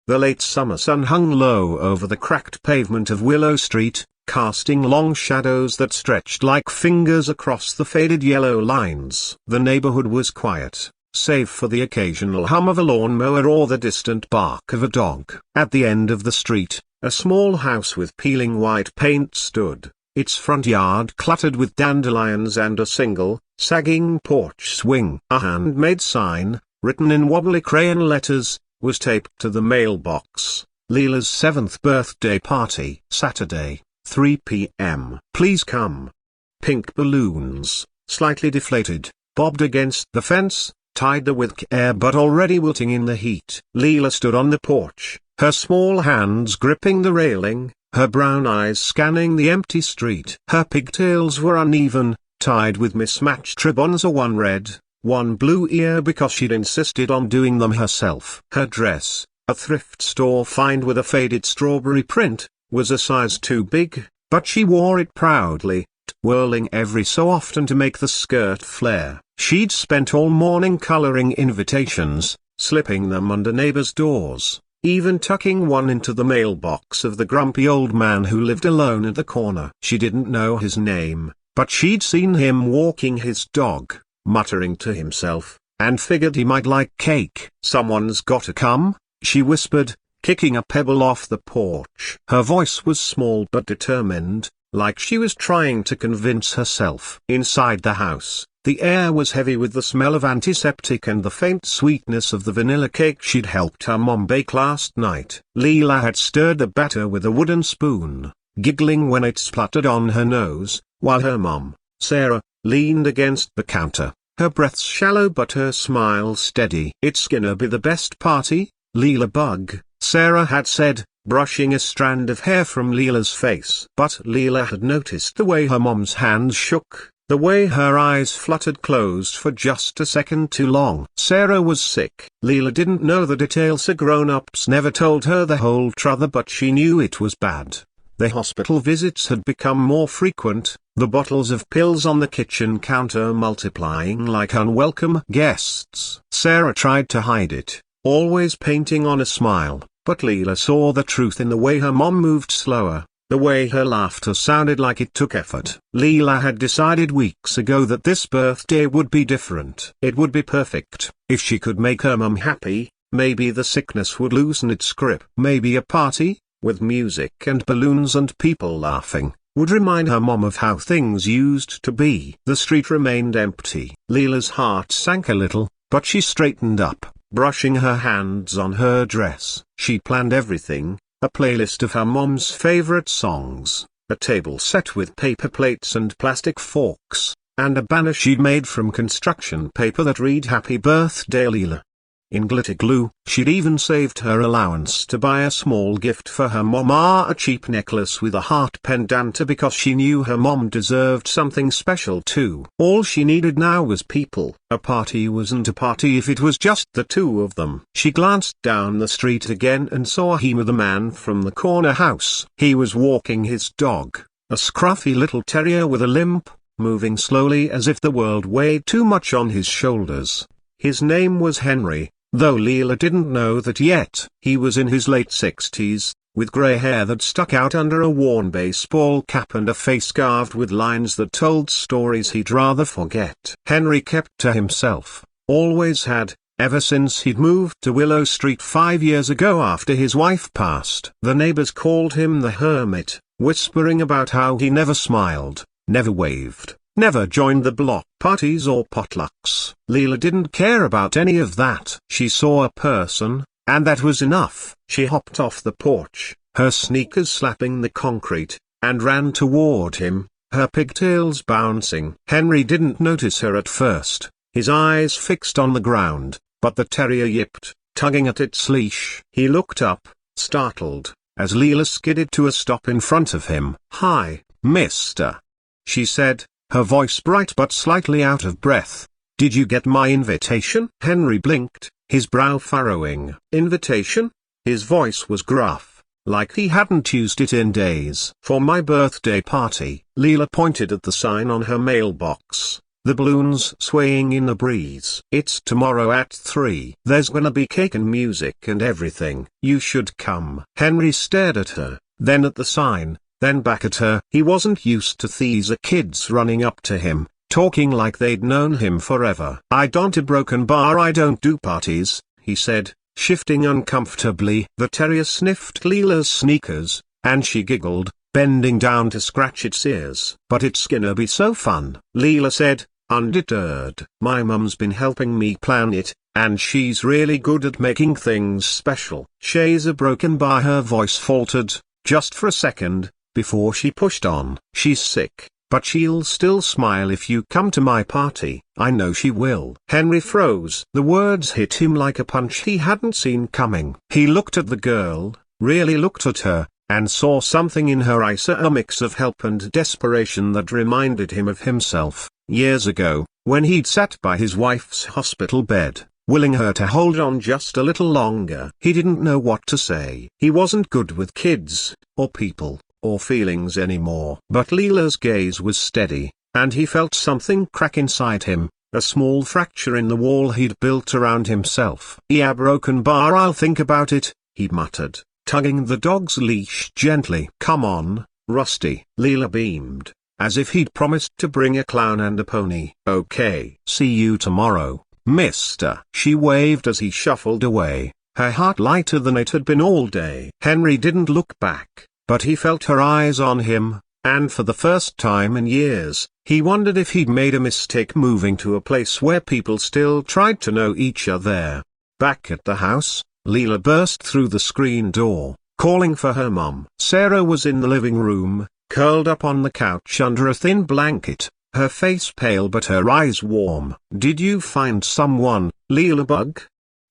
The late summer sun hung low over the cracked pavement of Willow Street, casting long shadows that stretched like fingers across the faded yellow lines. The neighborhood was quiet, save for the occasional hum of a lawnmower or the distant bark of a dog. At the end of the street, a small house with peeling white paint stood, its front yard cluttered with dandelions and a single, sagging porch swing. A handmade sign, written in wobbly crayon letters, was taped to the mailbox. Leela's 7th birthday party. Saturday, 3 p.m. Please come. Pink balloons, slightly deflated, bobbed against the fence, tied the with care but already wilting in the heat. Leela stood on the porch, her small hands gripping the railing, her brown eyes scanning the empty street. Her pigtails were uneven, tied with mismatched ribbons, one red, one blue ear because she'd insisted on doing them herself. Her dress, a thrift store find with a faded strawberry print, was a size too big, but she wore it proudly, twirling every so often to make the skirt flare. She'd spent all morning coloring invitations, slipping them under neighbors' doors, even tucking one into the mailbox of the grumpy old man who lived alone at the corner. She didn't know his name, but she'd seen him walking his dog, muttering to himself, and figured he might like cake. "Someone's gotta come," she whispered, kicking a pebble off the porch. Her voice was small but determined, like she was trying to convince herself. Inside the house, the air was heavy with the smell of antiseptic and the faint sweetness of the vanilla cake she'd helped her mom bake last night. Leela had stirred the batter with a wooden spoon, giggling when it spluttered on her nose, while her mom, Sarah, leaned against the counter, her breath shallow but her smile steady. "It's gonna be the best party, Leela Bug," Sarah had said, brushing a strand of hair from Leela's face. But Leela had noticed the way her mom's hands shook, the way her eyes fluttered closed for just a second too long. Sarah was sick. Leela didn't know the details, her grown-ups never told her the whole truth, but she knew it was bad. The hospital visits had become more frequent, the bottles of pills on the kitchen counter multiplying like unwelcome guests. Sarah tried to hide it, always painting on a smile, but Leela saw the truth in the way her mom moved slower, the way her laughter sounded like it took effort. Leela had decided weeks ago that this birthday would be different. It would be perfect. If she could make her mom happy, maybe the sickness would loosen its grip. Maybe a party, with music and balloons and people laughing, would remind her mom of how things used to be. The street remained empty. Leela's heart sank a little, but she straightened up, brushing her hands on her dress. She'd planned everything, a playlist of her mom's favorite songs, a table set with paper plates and plastic forks, and a banner she'd made from construction paper that read "Happy Birthday Leela" in glitter glue. She'd even saved her allowance to buy a small gift for her mom, a cheap necklace with a heart pendant, because she knew her mom deserved something special too. All she needed now was people. A party wasn't a party if it was just the two of them. She glanced down the street again and saw Hema, the man from the corner house. He was walking his dog, a scruffy little terrier with a limp, moving slowly as if the world weighed too much on his shoulders. His name was Henry, though Leela didn't know that yet. He was in his late 60s, with grey hair that stuck out under a worn baseball cap and a face carved with lines that told stories he'd rather forget. Henry kept to himself, always had, ever since he'd moved to Willow Street 5 years ago after his wife passed. The neighbors called him the Hermit, whispering about how he never smiled, never waved, never joined the block parties or potlucks. Leela didn't care about any of that. She saw a person, and that was enough. She hopped off the porch, her sneakers slapping the concrete, and ran toward him, her pigtails bouncing. Henry didn't notice her at first, his eyes fixed on the ground, but the terrier yipped, tugging at its leash. He looked up, startled, as Leela skidded to a stop in front of him. "Hi, mister," she said, her voice bright but slightly out of breath. "Did you get my invitation?" Henry blinked, his brow furrowing. "Invitation?" His voice was gruff, like he hadn't used it in days. "For my birthday party." Leela pointed at the sign on her mailbox. the balloons swaying in the breeze. "It's tomorrow at 3. There's gonna be cake and music and everything. You should come." Henry stared at her, then at the sign, then back at her. He wasn't used to these kids running up to him, talking like they'd known him forever. "I don't a broken bar, I don't do parties," he said, shifting uncomfortably. The terrier sniffed Leela's sneakers, and she giggled, bending down to scratch its ears. "But it's gonna be so fun," Leela said, undeterred. "My mum's been helping me plan it, and she's really good at making things special." "Shay's a broken bar," her voice faltered, just for a second, before she pushed on. "She's sick, but she'll still smile if you come to my party." "I know she will." Henry froze. The words hit him like a punch he hadn't seen coming. He looked at the girl, really looked at her, and saw something in her eyes, a mix of help and desperation that reminded him of himself, years ago, when he'd sat by his wife's hospital bed, willing her to hold on just a little longer. He didn't know what to say. He wasn't good with kids, or people, or feelings anymore. But Leela's gaze was steady, and he felt something crack inside him, a small fracture in the wall he'd built around himself. "Yeah, broken bar, I'll think about it," he muttered, tugging the dog's leash gently. "Come on, Rusty." Leela beamed, as if he'd promised to bring a clown and a pony. "Okay. See you tomorrow, mister." She waved as he shuffled away, her heart lighter than it had been all day. Henry didn't look back, but he felt her eyes on him, and for the first time in years, he wondered if he'd made a mistake moving to a place where people still tried to know each other. Back at the house, Leela burst through the screen door, calling for her mom. Sarah was in the living room, curled up on the couch under a thin blanket, her face pale but her eyes warm. "Did you find someone, Leela Bug?"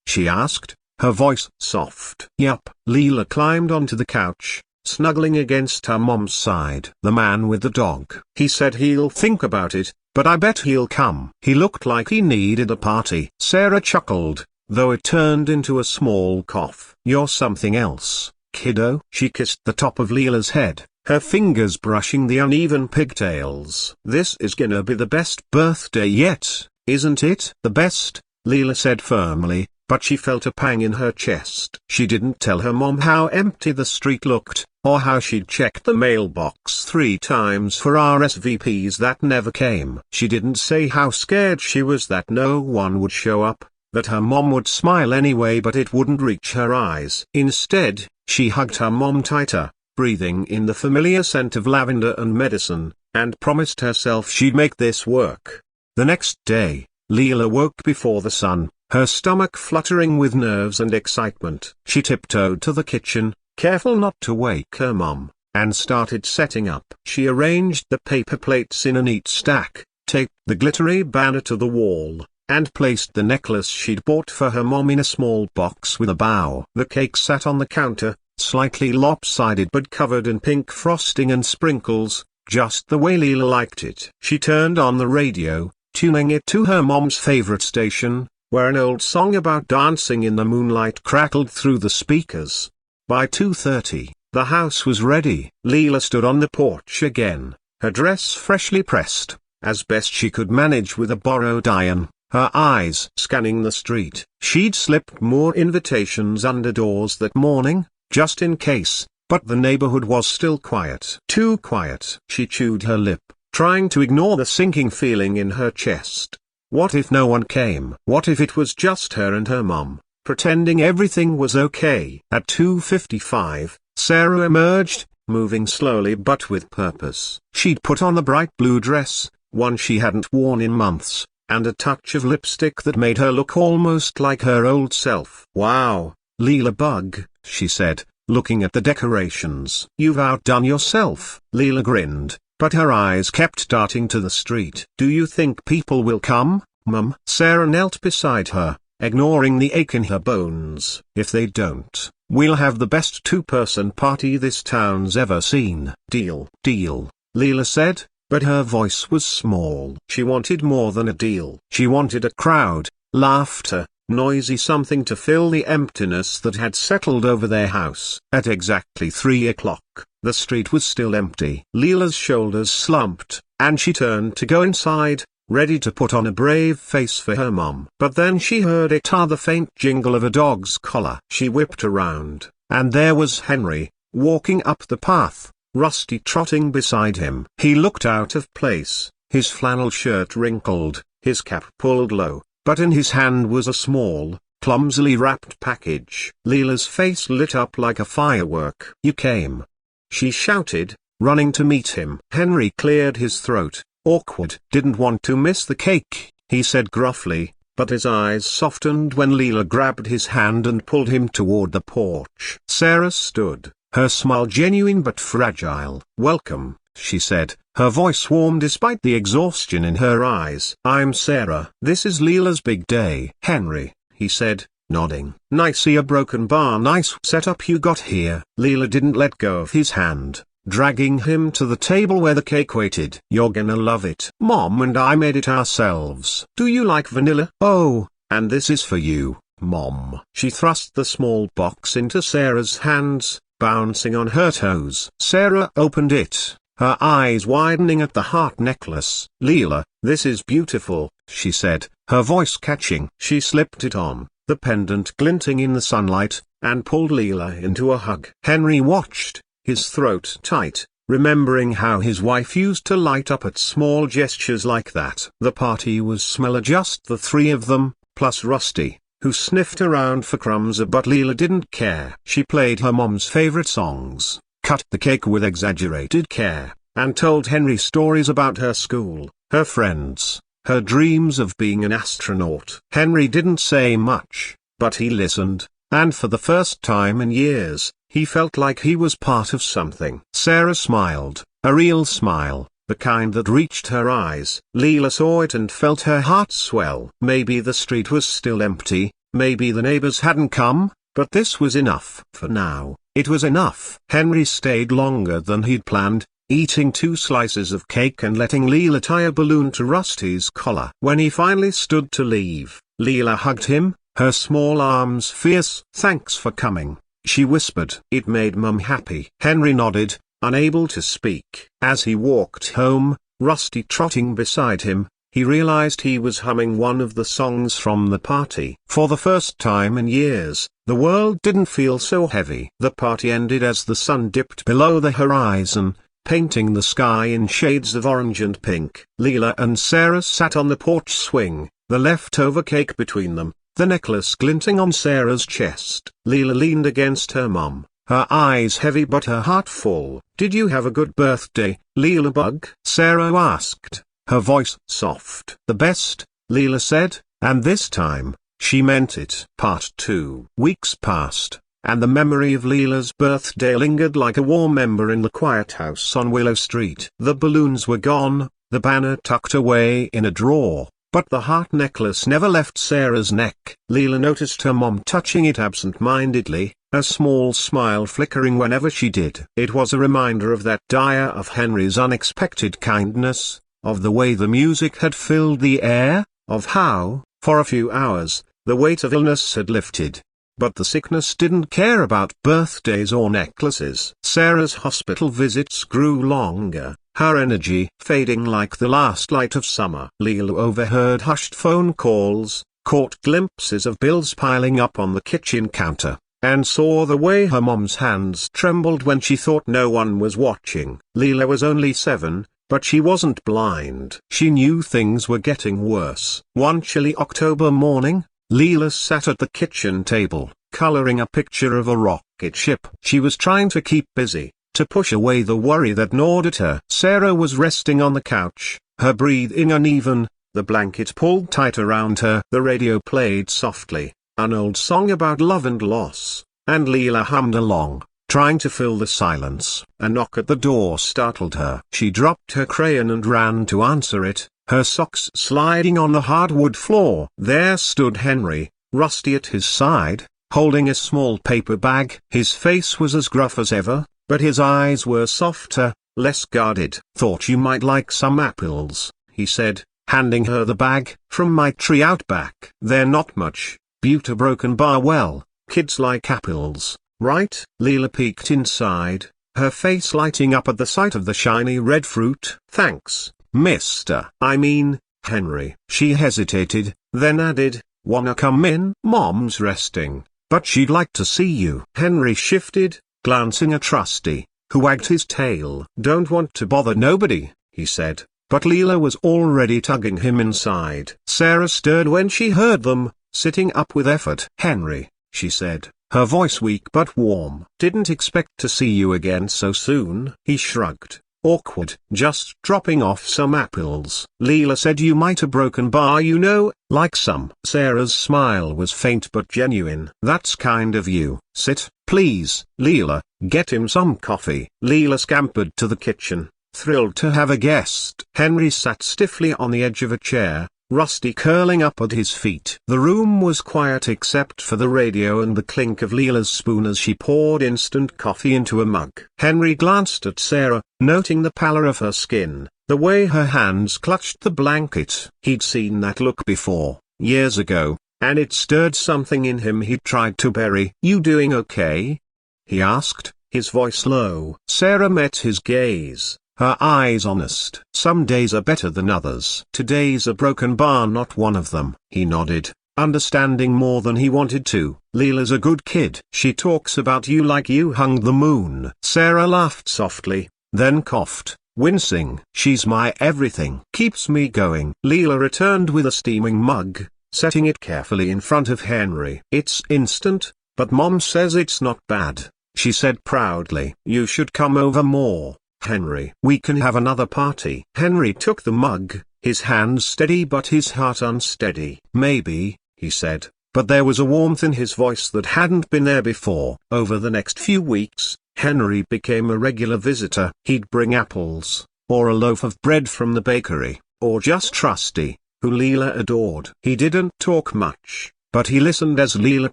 she asked, her voice soft. "Yup." Leela climbed onto the couch, snuggling against her mom's side. "The man with the dog. He said he'll think about it, but I bet he'll come. He looked like he needed a party." Sarah chuckled, though it turned into a small cough. "You're something else, kiddo." She kissed the top of Leela's head, her fingers brushing the uneven pigtails. "This is gonna be the best birthday yet, isn't it?" "The best," Leela said firmly, but she felt a pang in her chest. She didn't tell her mom how empty the street looked, or how she'd checked the mailbox 3 times for RSVPs that never came. She didn't say how scared she was that no one would show up, that her mom would smile anyway but it wouldn't reach her eyes. Instead, she hugged her mom tighter, breathing in the familiar scent of lavender and medicine, and promised herself she'd make this work. The next day, Leela woke before the sun, her stomach fluttering with nerves and excitement. She tiptoed to the kitchen, careful not to wake her mom, and started setting up. She arranged the paper plates in a neat stack, taped the glittery banner to the wall, and placed the necklace she'd bought for her mom in a small box with a bow. The cake sat on the counter, slightly lopsided but covered in pink frosting and sprinkles, just the way Leela liked it. She turned on the radio, tuning it to her mom's favorite station, where an old song about dancing in the moonlight crackled through the speakers. By 2:30, the house was ready. Leela stood on the porch again, her dress freshly pressed, as best she could manage with a borrowed iron, her eyes scanning the street. She'd slipped more invitations under doors that morning, just in case, but the neighborhood was still quiet. Too quiet. She chewed her lip, trying to ignore the sinking feeling in her chest. What if no one came? What if it was just her and her mom, pretending everything was okay? At 2:55, Sarah emerged, moving slowly but with purpose. She'd put on the bright blue dress, one she hadn't worn in months, and a touch of lipstick that made her look almost like her old self. "Wow, Leela Bug," she said, looking at the decorations. "You've outdone yourself." Leela grinned, but her eyes kept darting to the street. "Do you think people will come, Mum?" Sarah knelt beside her, ignoring the ache in her bones. "If they don't, we'll have the best 2-person party this town's ever seen." "Deal." "Deal," Leela said, but her voice was small. She wanted more than a deal. She wanted a crowd, laughter, noisy something to fill the emptiness that had settled over their house. At exactly 3 o'clock, the street was still empty. Leela's shoulders slumped, and she turned to go inside, ready to put on a brave face for her mom. But then she heard the faint jingle of a dog's collar. She whipped around, and there was Henry, walking up the path, Rusty trotting beside him. He looked out of place, his flannel shirt wrinkled, his cap pulled low, but in his hand was a small, clumsily wrapped package. Leela's face lit up like a firework. "You came!" she shouted, running to meet him. Henry cleared his throat, awkward. "Didn't want to miss the cake," he said gruffly, but his eyes softened when Leela grabbed his hand and pulled him toward the porch. Sarah stood, her smile genuine but fragile. "Welcome," she said, her voice warm despite the exhaustion in her eyes. "I'm Sarah. This is Leela's big day." "Henry," he said, nodding. "Nicely a broken bar. Nice setup you got here." Leela didn't let go of his hand, dragging him to the table where the cake waited. "You're gonna love it. Mom and I made it ourselves. Do you like vanilla? Oh, and this is for you, Mom." She thrust the small box into Sarah's hands, bouncing on her toes. Sarah opened it, her eyes widening at the heart necklace. "Leela, this is beautiful," she said, her voice catching. She slipped it on, the pendant glinting in the sunlight, and pulled Leela into a hug. Henry watched, his throat tight, remembering how his wife used to light up at small gestures like that. The party was smaller, just the three of them, plus Rusty, who sniffed around for crumbs, but Leela didn't care. She played her mom's favorite songs, cut the cake with exaggerated care, and told Henry stories about her school, her friends, her dreams of being an astronaut. Henry didn't say much, but he listened, and for the first time in years, he felt like he was part of something. Sarah smiled, a real smile, the kind that reached her eyes. Leela saw it and felt her heart swell. Maybe the street was still empty, maybe the neighbors hadn't come, but this was enough. For now, it was enough. Henry stayed longer than he'd planned, eating 2 slices of cake and letting Leela tie a balloon to Rusty's collar. When he finally stood to leave, Leela hugged him, her small arms fierce. "Thanks for coming," she whispered. "It made Mum happy." Henry nodded, unable to speak. As he walked home, Rusty trotting beside him, he realized he was humming one of the songs from the party. For the first time in years, the world didn't feel so heavy. The party ended as the sun dipped below the horizon, painting the sky in shades of orange and pink. Leela and Sarah sat on the porch swing, the leftover cake between them, the necklace glinting on Sarah's chest. Leela leaned against her mom, her eyes heavy but her heart full. "Did you have a good birthday, Leela Bug?" Sarah asked, her voice soft. "The best," Leela said, and this time, she meant it. Part 2. Weeks passed, and the memory of Leela's birthday lingered like a warm ember in the quiet house on Willow Street. The balloons were gone, the banner tucked away in a drawer, but the heart necklace never left Sarah's neck. Leela noticed her mom touching it absent-mindedly, a small smile flickering whenever she did. It was a reminder of that day, of Henry's unexpected kindness, of the way the music had filled the air, of how, for a few hours, the weight of illness had lifted. But the sickness didn't care about birthdays or necklaces. Sarah's hospital visits grew longer, her energy fading like the last light of summer. Leela overheard hushed phone calls, caught glimpses of bills piling up on the kitchen counter, and saw the way her mom's hands trembled when she thought no one was watching. Leela was only 7, but she wasn't blind. She knew things were getting worse. One chilly October morning, Leela sat at the kitchen table, coloring a picture of a rocket ship. She was trying to keep busy, to push away the worry that gnawed at her. Sarah was resting on the couch, her breathing uneven, the blanket pulled tight around her. The radio played softly, an old song about love and loss, and Leela hummed along, trying to fill the silence. A knock at the door startled her. She dropped her crayon and ran to answer it, her socks sliding on the hardwood floor. There stood Henry, Rusty at his side, holding a small paper bag. His face was as gruff as ever, but his eyes were softer, less guarded. "Thought you might like some apples," he said, handing her the bag. "From my tree out back. They're not much, but a broken bar. Well, kids like apples, right?" Leela peeked inside, her face lighting up at the sight of the shiny red fruit. "Thanks, mister. I mean, Henry. She hesitated, then added, "Wanna come in? Mom's resting, but she'd like to see you." Henry shifted, glancing at Rusty, who wagged his tail. "Don't want to bother nobody," he said, but Leela was already tugging him inside. Sarah stirred when she heard them, sitting up with effort. "Henry," she said, her voice weak but warm. "Didn't expect to see you again so soon." He shrugged. "Awkward. Just dropping off some apples. Leela said you might have broken bar, you know, like some." Sarah's smile was faint but genuine. "That's kind of you. Sit, please." "Leela, get him some coffee." Leela scampered to the kitchen, thrilled to have a guest. Henry sat stiffly on the edge of a chair, Rusty curling up at his feet. The room was quiet except for the radio and the clink of Leela's spoon as she poured instant coffee into a mug. Henry glanced at Sarah, noting the pallor of her skin, the way her hands clutched the blanket. He'd seen that look before, years ago, and it stirred something in him he'd tried to bury. "You doing okay?" he asked, his voice low. Sarah met his gaze, her eyes honest. "Some days are better than others. Today's a broken bar, not one of them." He nodded, understanding more than he wanted to. "Leela's a good kid. She talks about you like you hung the moon." Sarah laughed softly, then coughed, wincing. "She's my everything. Keeps me going." Leela returned with a steaming mug, setting it carefully in front of Henry. "It's instant, but Mom says it's not bad," she said proudly. "You should come over more, Henry. We can have another party." Henry took the mug, his hands steady but his heart unsteady. "Maybe," he said, but there was a warmth in his voice that hadn't been there before. Over the next few weeks, Henry became a regular visitor. He'd bring apples, or a loaf of bread from the bakery, or just Rusty, who Leela adored. He didn't talk much, but he listened as Leela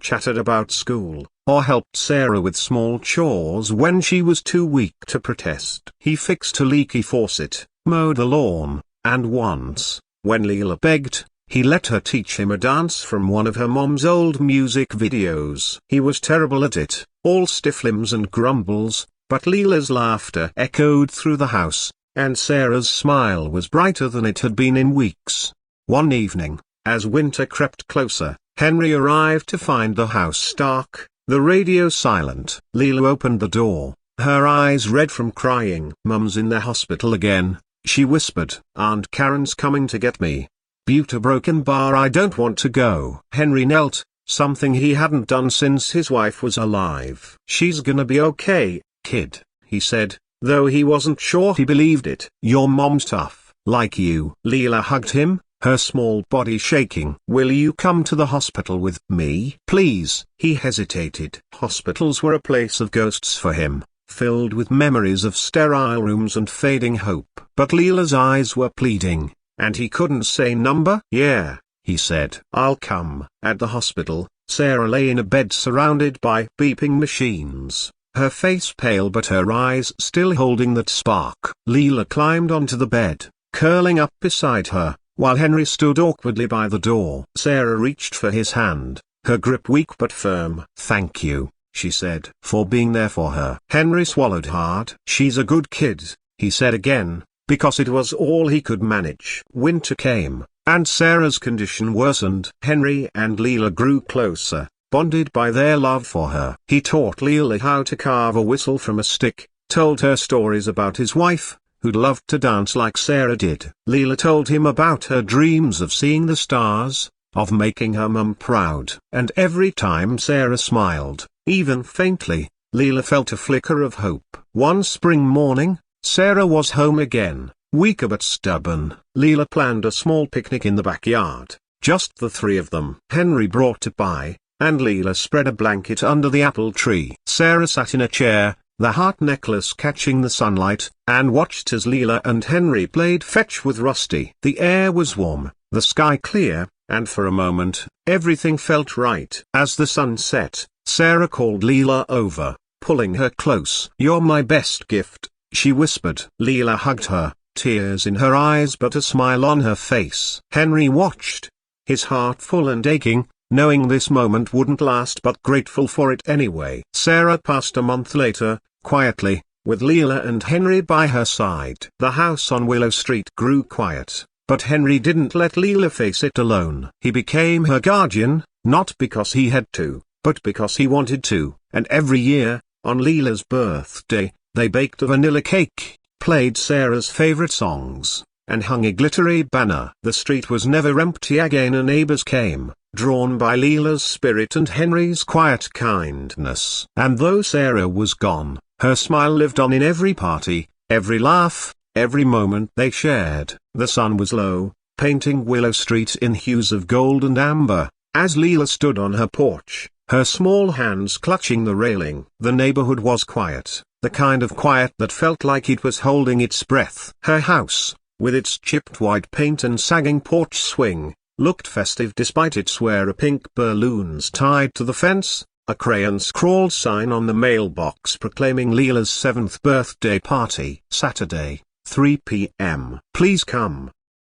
chattered about school, or helped Sarah with small chores when she was too weak to protest. He fixed a leaky faucet, mowed the lawn, and once, when Leela begged, he let her teach him a dance from one of her mom's old music videos. He was terrible at it, all stiff limbs and grumbles, but Leela's laughter echoed through the house, and Sarah's smile was brighter than it had been in weeks. One evening, as winter crept closer, Henry arrived to find the house dark, the radio silent. Leela opened the door, her eyes red from crying. "Mum's in the hospital again," she whispered. "Aunt Karen's coming to get me. Buta broken bar, I don't want to go." Henry knelt, something he hadn't done since his wife was alive. "She's gonna be okay, kid," he said, though he wasn't sure he believed it. "Your mom's tough, like you." Leela hugged him, her small body shaking. "Will you come to the hospital with me, please?" He hesitated. Hospitals were a place of ghosts for him, filled with memories of sterile rooms and fading hope. But Leela's eyes were pleading, and he couldn't say number. "Yeah," he said. "I'll come." At the hospital, Sarah lay in a bed surrounded by beeping machines, her face pale but her eyes still holding that spark. Leela climbed onto the bed, curling up beside her, while Henry stood awkwardly by the door. Sarah reached for his hand, her grip weak but firm. "Thank you," she said, "for being there for her." Henry swallowed hard. "She's a good kid," he said again, because it was all he could manage. Winter came, and Sarah's condition worsened. Henry and Leela grew closer, bonded by their love for her. He taught Leela how to carve a whistle from a stick, told her stories about his wife, who'd loved to dance like Sarah did. Leela told him about her dreams of seeing the stars, of making her mum proud. And every time Sarah smiled, even faintly, Leela felt a flicker of hope. One spring morning, Sarah was home again, weaker but stubborn. Leela planned a small picnic in the backyard, just the three of them. Henry brought a pie, and Leela spread a blanket under the apple tree. Sarah sat in a chair, the heart necklace catching the sunlight, and watched as Leela and Henry played fetch with Rusty. The air was warm, the sky clear, and for a moment, everything felt right. As the sun set, Sarah called Leela over, pulling her close. "You're my best gift," she whispered. Leela hugged her, tears in her eyes but a smile on her face. Henry watched, his heart full and aching, knowing this moment wouldn't last but grateful for it anyway. Sarah passed a month later, quietly, with Leela and Henry by her side. The house on Willow Street grew quiet, But Henry didn't let Leela face it alone. He became her guardian, not because he had to, but because he wanted to. And every year, on Leela's birthday, they baked a vanilla cake, played Sarah's favorite songs, and hung a glittery banner. The street was never empty again, and neighbors came, drawn by Leela's spirit and Henry's quiet kindness. And though Sarah was gone, her smile lived on in every party, every laugh, every moment they shared. The sun was low, painting Willow Street in hues of gold and amber, as Leela stood on her porch, her small hands clutching the railing. The neighborhood was quiet, the kind of quiet that felt like it was holding its breath. Her house, with its chipped white paint and sagging porch swing, looked festive despite its wear of pink balloons tied to the fence, a crayon-scrawled sign on the mailbox proclaiming Leela's 7th birthday party. Saturday, 3 p.m. Please come.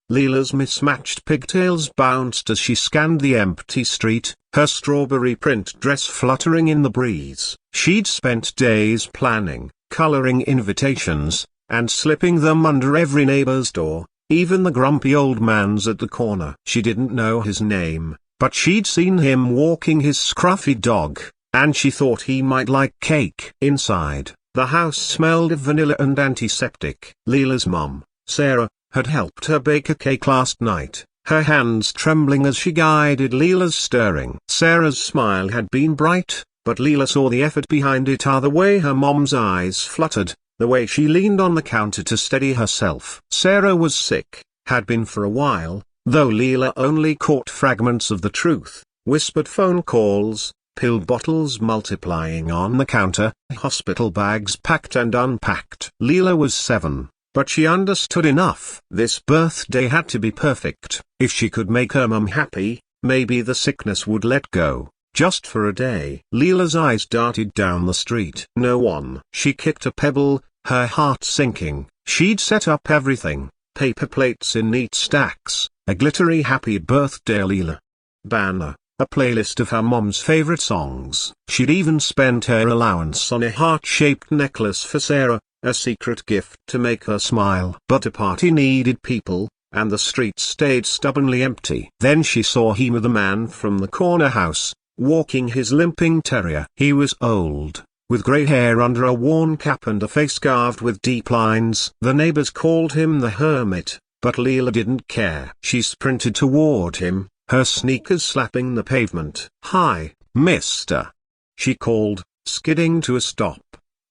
Leela's mismatched pigtails bounced as she scanned the empty street, her strawberry print dress fluttering in the breeze. She'd spent days planning, coloring invitations, and slipping them under every neighbor's door, even the grumpy old man's at the corner. She didn't know his name, but she'd seen him walking his scruffy dog, and she thought he might like cake. Inside, the house smelled of vanilla and antiseptic. Leela's mum, Sarah, had helped her bake a cake last night, her hands trembling as she guided Leela's stirring. Sarah's smile had been bright, but Leela saw the effort behind it. The way her mom's eyes fluttered, the way she leaned on the counter to steady herself. Sarah was sick, had been for a while, though Leela only caught fragments of the truth. Whispered phone calls, pill bottles multiplying on the counter, hospital bags packed and unpacked. Leela was 7. But she understood enough. This birthday had to be perfect. If she could make her mum happy, maybe the sickness would let go, just for a day. Leela's eyes darted down the street. No one. She kicked a pebble, her heart sinking. She'd set up everything, paper plates in neat stacks, a glittery happy birthday Leela banner, a playlist of her mom's favorite songs. She'd even spent her allowance on a heart-shaped necklace for Sarah, a secret gift to make her smile. But a party needed people, and the street stayed stubbornly empty. Then she saw him, the man from the corner house, walking his limping terrier. He was old, with grey hair under a worn cap and a face carved with deep lines. The neighbors called him the Hermit, but Leela didn't care. She sprinted toward him, her sneakers slapping the pavement. "Hi, mister," she called, skidding to a stop.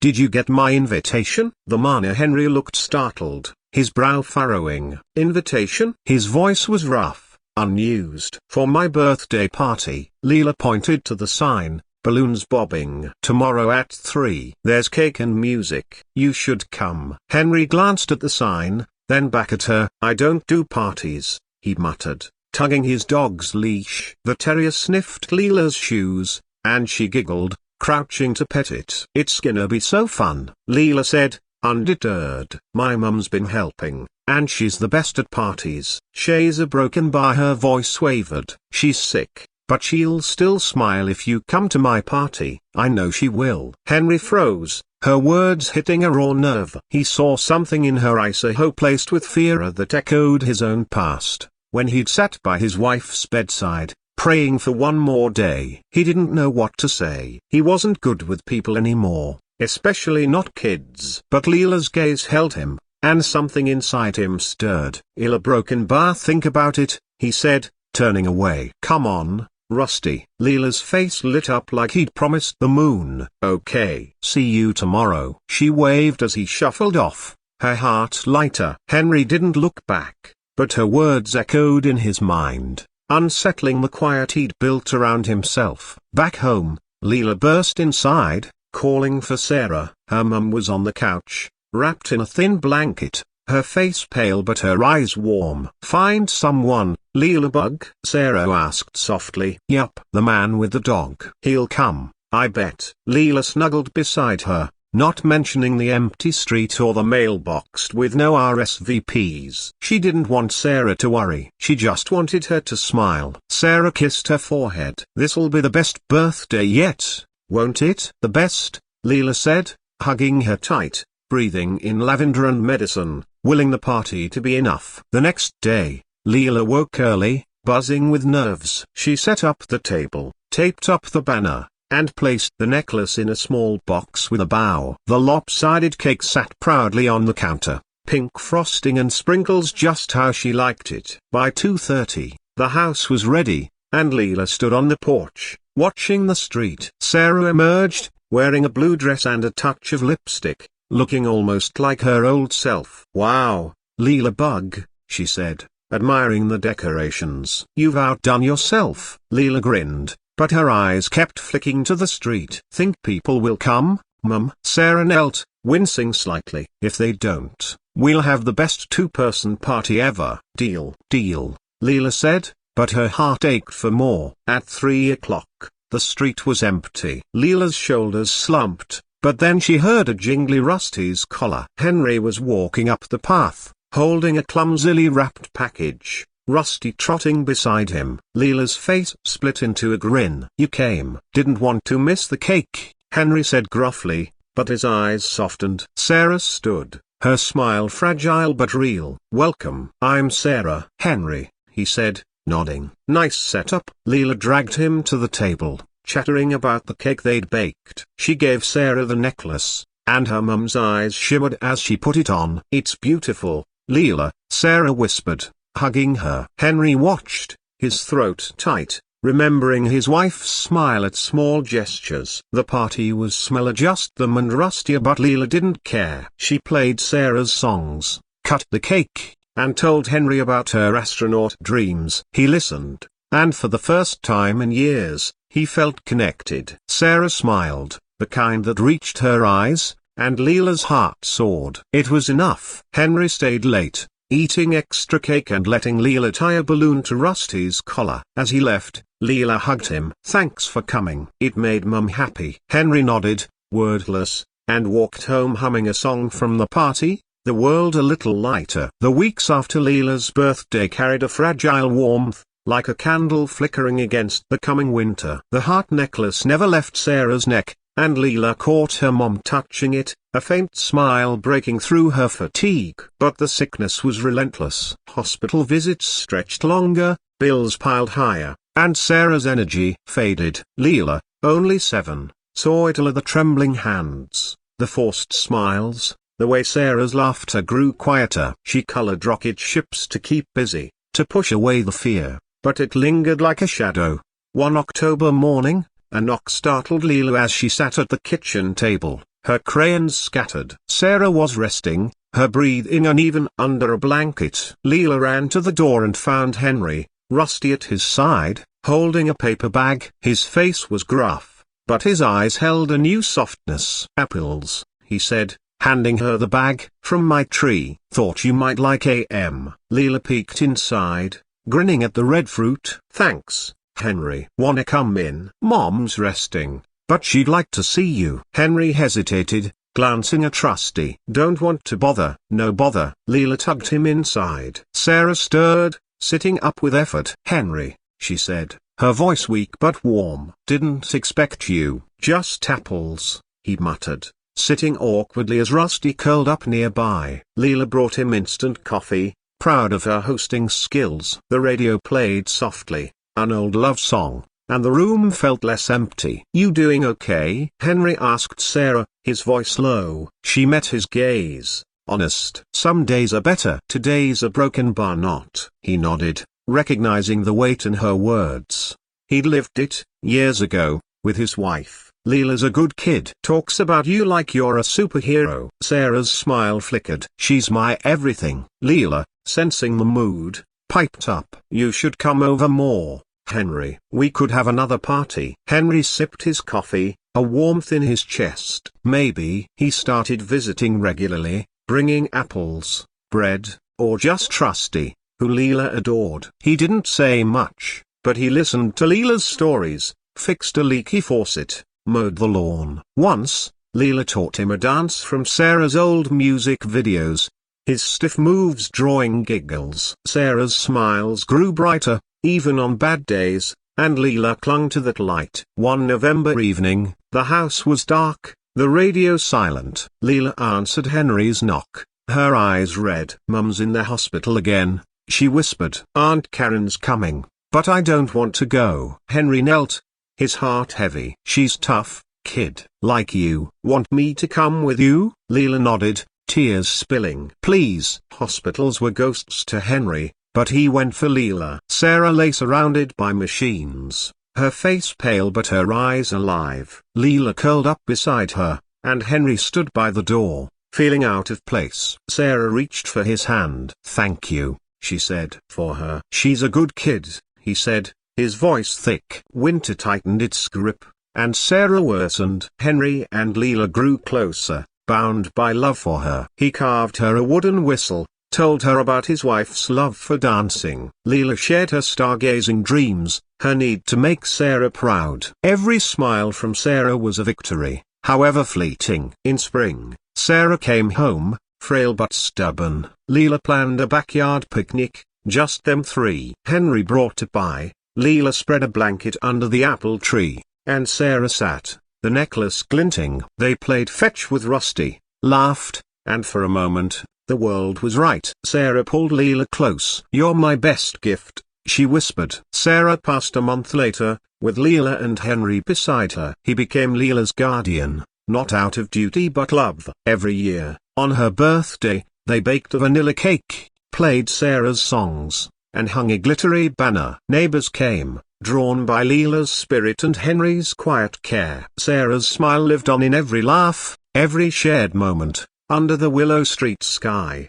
"Did you get my invitation?" The man Henry looked startled, his brow furrowing. "Invitation?" His voice was rough, unused. "For my birthday party." Leela pointed to the sign, balloons bobbing. "Tomorrow at 3. There's cake and music. You should come." Henry glanced at the sign, then back at her. "I don't do parties," he muttered, tugging his dog's leash. The terrier sniffed Leela's shoes, and she giggled, crouching to pet it. "It's gonna be so fun," Leela said, undeterred. "My mum's been helping, and she's the best at parties." Shazer broken by her voice wavered. "She's sick, but she'll still smile if you come to my party." "I know she will." Henry froze, her words hitting a raw nerve. He saw something in her eyes, a hope laced with fear that echoed his own past, when he'd sat by his wife's bedside, praying for one more day. He didn't know what to say. He wasn't good with people anymore, especially not kids. But Leela's gaze held him, and something inside him stirred. "Illa broken bar, think about it," he said, turning away. "Come on, Rusty." Leela's face lit up like he'd promised the moon. "Okay. See you tomorrow." She waved as he shuffled off, her heart lighter. Henry didn't look back, but her words echoed in his mind, unsettling the quiet he'd built around himself. Back home, Leela burst inside, calling for Sarah. Her mum was on the couch, wrapped in a thin blanket, her face pale but her eyes warm. "Find someone, Leela bug?" Sarah asked softly. "Yup, the man with the dog. He'll come, I bet." Leela snuggled beside her, not mentioning the empty street or the mailbox with no RSVPs. She didn't want Sarah to worry. She just wanted her to smile. Sarah kissed her forehead. "This'll be the best birthday yet, won't it?" "The best," Leela said, hugging her tight, breathing in lavender and medicine. willing the party to be enough. The next day, Leela woke early, buzzing with nerves. She set up the table, taped up the banner, and placed the necklace in a small box with a bow. The lopsided cake sat proudly on the counter, pink frosting and sprinkles just how she liked it. By 2:30, the house was ready, and Leela stood on the porch, watching the street. Sarah emerged, wearing a blue dress and a touch of lipstick, looking almost like her old self. "Wow, Leela Bug," she said, admiring the decorations. "You've outdone yourself." Leela grinned, but her eyes kept flicking to the street. "Think people will come, Mum?" Sarah knelt, wincing slightly. "If they don't, we'll have the best two-person party ever." "Deal." "Deal," Leela said, but her heart ached for more. At 3 o'clock, the street was empty. Leela's shoulders slumped, but then she heard a jingly Rusty's collar. Henry was walking up the path, holding a clumsily wrapped package, Rusty trotting beside him. Leela's face split into a grin. "You came." "Didn't want to miss the cake," Henry said gruffly, but his eyes softened. Sarah stood, her smile fragile but real. "Welcome." "I'm Sarah." "Henry," he said, nodding. "Nice setup." Leela dragged him to the table, chattering about the cake they'd baked. She gave Sarah the necklace, and her mum's eyes shimmered as she put it on. "It's beautiful, Leela," Sarah whispered, hugging her. Henry watched, his throat tight, remembering his wife's smile at small gestures. The party was smeller just them and Rusty, but Leela didn't care. She played Sarah's songs, cut the cake, and told Henry about her astronaut dreams. He listened, and for the first time in years, he felt connected. Sarah smiled, the kind that reached her eyes, and Leela's heart soared. It was enough. Henry stayed late, eating extra cake and letting Leela tie a balloon to Rusty's collar. As he left, Leela hugged him. "Thanks for coming. It made Mum happy." Henry nodded, wordless, and walked home humming a song from the party, "The World a Little Lighter." The weeks after Leela's birthday carried a fragile warmth, like a candle flickering against the coming winter. The heart necklace never left Sarah's neck, and Leela caught her mom touching it, a faint smile breaking through her fatigue. But the sickness was relentless. Hospital visits stretched longer, bills piled higher, and Sarah's energy faded. Leela, only 7, saw it all: the trembling hands, the forced smiles, the way Sarah's laughter grew quieter. She colored rocket ships to keep busy, to push away the fear, but it lingered like a shadow. One October morning, a knock startled Leela as she sat at the kitchen table, her crayons scattered. Sarah was resting, her breathing uneven under a blanket. Leela ran to the door and found Henry, Rusty at his side, holding a paper bag. His face was gruff, but his eyes held a new softness. "Apples," he said, handing her the bag. "From my tree. Thought you might like 'em." Leela peeked inside, grinning at the red fruit. "Thanks, Henry." "Wanna come in?" "Mom's resting, but she'd like to see you." Henry hesitated, glancing at Rusty. "Don't want to bother." "No bother." Leela tugged him inside. Sarah stirred, sitting up with effort. "Henry," she said, her voice weak but warm. "Didn't expect you." "Just apples," he muttered, sitting awkwardly as Rusty curled up nearby. Leela brought him instant coffee, proud of her hosting skills. The radio played softly, an old love song, and the room felt less empty. "You doing okay?" Henry asked Sarah, his voice low. She met his gaze, honest. "Some days are better. Today's a broken bar not." He nodded, recognizing the weight in her words. He'd lived it, years ago, with his wife. "Leela's a good kid. Talks about you like you're a superhero." Sarah's smile flickered. "She's my everything." Leela, sensing the mood, piped up. "You should come over more, Henry. We could have another party." Henry sipped his coffee, a warmth in his chest. "Maybe." He started visiting regularly, bringing apples, bread, or just Rusty, who Leela adored. He didn't say much, but he listened to Leela's stories, fixed a leaky faucet, mowed the lawn. Once, Leela taught him a dance from Sarah's old music videos, his stiff moves drawing giggles. Sarah's smiles grew brighter, even on bad days, and Leela clung to that light. One November evening, the house was dark, the radio silent. Leela answered Henry's knock, her eyes red. "Mum's in the hospital again," she whispered. "Aunt Karen's coming, but I don't want to go." Henry knelt, his heart heavy. "She's tough, kid. Like you." "Want me to come with you?" Leela nodded, tears spilling. "Please." Hospitals were ghosts to Henry, but he went for Leela. Sarah lay surrounded by machines, her face pale but her eyes alive. Leela curled up beside her, and Henry stood by the door, feeling out of place. Sarah reached for his hand. "Thank you," she said. "For her." "She's a good kid," he said, his voice thick. Winter tightened its grip, and Sarah worsened. Henry and Leela grew closer, bound by love for her. He carved her a wooden whistle, told her about his wife's love for dancing. Leela shared her stargazing dreams, her need to make Sarah proud. Every smile from Sarah was a victory, however fleeting. In spring, Sarah came home, frail but stubborn. Leela planned a backyard picnic, just them three. Henry brought a pie, Leela spread a blanket under the apple tree, and Sarah sat, the necklace glinting. They played fetch with Rusty, laughed, and for a moment, the world was right. Sarah pulled Leela close. "You're my best gift," she whispered. Sarah passed a month later, with Leela and Henry beside her. He became Leela's guardian, not out of duty but love. Every year, on her birthday, they baked a vanilla cake, played Sarah's songs, and hung a glittery banner. Neighbors came, drawn by Leela's spirit and Henry's quiet care. Sarah's smile lived on in every laugh, every shared moment, under the Willow Street sky.